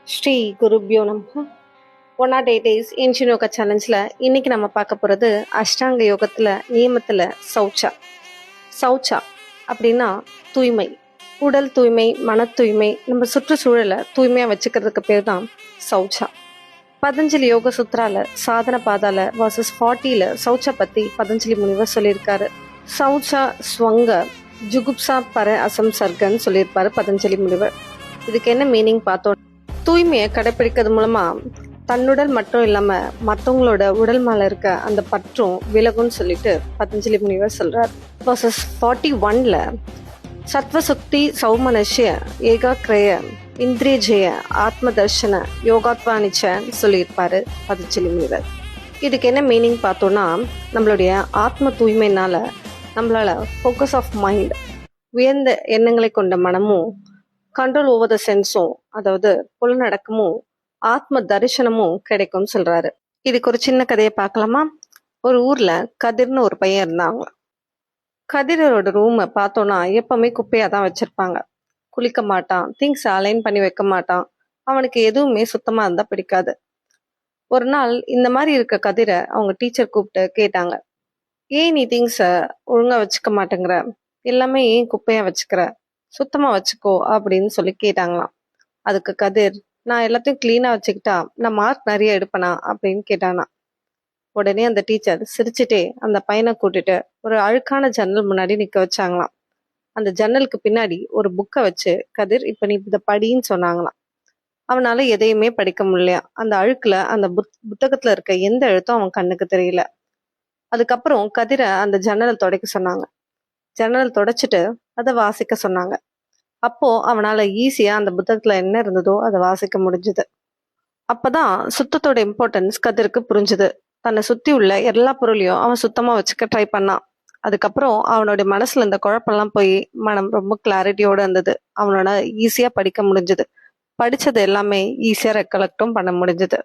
ஸ்ரீ குருப்யோ நமஹ. 108 days ancient yoga சேலஞ்சில் இன்னைக்கு நம்ம பார்க்க போகிறது அஷ்டாங்க யோகத்தில் நியமத்தில் சௌச்சா. சௌச்சா அப்படின்னா தூய்மை, உடல் தூய்மை, மன தூய்மை, நம்ம சுற்றுச்சூழலை தூய்மையாக வச்சுக்கிறதுக்கு பேர் தான் சௌச்சா. பதஞ்சலி யோக சுத்ரால சாதன பாதால வர்சஸ் 40ல் சௌச்சா பற்றி பதஞ்சலி முனிவர் சொல்லியிருக்காரு. சௌச்சா ஸ்வங்க ஜுகுப்சா பர அசம் சர்க்கன்னு சொல்லியிருப்பாரு பதஞ்சலி முனிவர். இதுக்கு என்ன மீனிங் பார்த்தோம். தூய்மையை கடைப்பிடிக்கிறது மூலமா தன்னுடல் மட்டும் இல்லாம மற்றவங்களோட உடல் மேல இருக்க அந்த பற்றும் விலகுன்னு சொல்லிட்டு பதஞ்சலி முனிவர் சொல்றார். வர்சஸ் 41ல் சத்வசுக்தி சௌமனஷ்ய ஏகாக்கிரய இந்திரிய ஜெய ஆத்ம தர்ஷன யோகாத்வானிச்சன்னு சொல்லியிருப்பாரு பதஞ்சலி முனிவர். இதுக்கு என்ன மீனிங் பார்த்தோம்னா, நம்மளுடைய ஆத்ம தூய்மைனால நம்மளால ஃபோக்கஸ் ஆஃப் மைண்ட், உயர்ந்த எண்ணங்களை கொண்ட மனமும், கண்ட்ரோல் ஓவர் த சென்ஸும், அதாவது புலநடக்கமும், ஆத்ம தரிசனமும் கிடைக்கும்னு சொல்றாரு. இதுக்கு ஒரு சின்ன கதையை பார்க்கலாமா? ஒரு ஊர்ல கதிர்னு ஒரு பையன் இருந்தாங்க. கதிரோட ரூமை பார்த்தோன்னா எப்பவுமே குப்பையா தான் வச்சிருப்பாங்க. குளிக்க மாட்டான், திங்ஸ் அலைன் பண்ணி வைக்க மாட்டான், அவனுக்கு எதுவுமே சுத்தமா இருந்தா பிடிக்காது. ஒரு நாள் இந்த மாதிரி இருக்க கதிரை அவங்க டீச்சர் கூப்பிட்டு கேட்டாங்க, ஏன் நீ திங்ஸை ஒழுங்கா வச்சுக்க மாட்டேங்கிற, எல்லாமே ஏன் குப்பையா வச்சுக்கிற, சுத்தமா வச்சுக்கோ அப்படின்னு சொல்லி கேட்டாங்களாம். அதுக்கு கதிர், நான் எல்லாத்தையும் கிளீனா வச்சுக்கிட்டா நான் மார்க் நிறைய எடுப்பனா அப்படின்னு கேட்டானா. உடனே அந்த டீச்சர் சிரிச்சுட்டே அந்த பையனை கூட்டிட்டு ஒரு அழுக்கான ஜன்னல் முன்னாடி நிக்க வச்சாங்களாம். அந்த ஜன்னலுக்கு பின்னாடி ஒரு புக்கை வச்சு, கதிர் இப்ப நீ இதை படின்னு சொன்னாங்களாம். அவனால எதையுமே படிக்க முடியலையா. அந்த அழுக்குல அந்த புத்தகத்துல இருக்க எந்த எழுத்தும் அவன் கண்ணுக்கு தெரியல. அதுக்கப்புறம் கதிரை அந்த ஜன்னலை துடைக்க சொன்னாங்க. ஜன்னல் துடைச்சிட்டு அதை வாசிக்க சொன்னாங்க. அப்போ அவனால ஈஸியா அந்த புத்தகத்துல என்ன இருந்ததோ அதை வாசிக்க முடிஞ்சுது. அப்பதான் சுத்தத்தோட இம்பார்ட்டன்ஸ் கதிருக்கு புரிஞ்சுது. தன்னை சுத்தி உள்ள எல்லா பொருளையும் அவன் சுத்தமா வச்சுக்க ட்ரை பண்ணான். அதுக்கப்புறம் அவனுடைய மனசுல இந்த குழப்பம்லாம் போய் மனம் ரொம்ப கிளாரிட்டியோட இருந்தது. அவனோட ஈஸியா படிக்க முடிஞ்சது. படிச்சது எல்லாமே ஈஸியா ரெக்கலெக்டும் பண்ண முடிஞ்சது.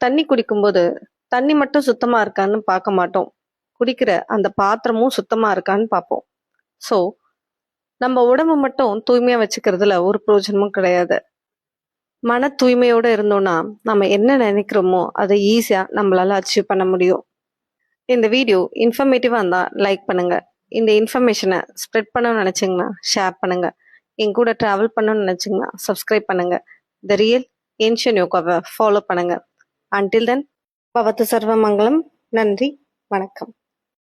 தண்ணி குடிக்கும்போது தண்ணி மட்டும் சுத்தமா இருக்கான்னு பார்க்க மாட்டோம், குடிக்கிற அந்த பாத்திரமும் சுத்தமா இருக்கான்னு பார்ப்போம். ஸோ நம்ம உடம்பு மட்டும் தூய்மையா வச்சுக்கிறதுல ஒரு பிரயோஜனமும் கிடையாது. மன தூய்மையோட இருந்தோம்னா நம்ம என்ன நினைக்கிறோமோ அதை ஈஸியா நம்மளால அச்சீவ் பண்ண முடியும். இந்த வீடியோ இன்ஃபர்மேட்டிவா இருந்தா லைக் பண்ணுங்க. இந்த இன்ஃபர்மேஷனை ஸ்ப்ரெட் பண்ணணும்னு நினைச்சீங்கன்னா ஷேர் பண்ணுங்க. என் கூட டிராவல் பண்ணணும்னு நினைச்சீங்கன்னா சப்ஸ்கிரைப் பண்ணுங்க. த ரியல் ஏன்ஷியன் யோகாவை ஃபாலோ பண்ணுங்க. அன்டில் தென், பவத்து சர்வ மங்களம். நன்றி, வணக்கம்.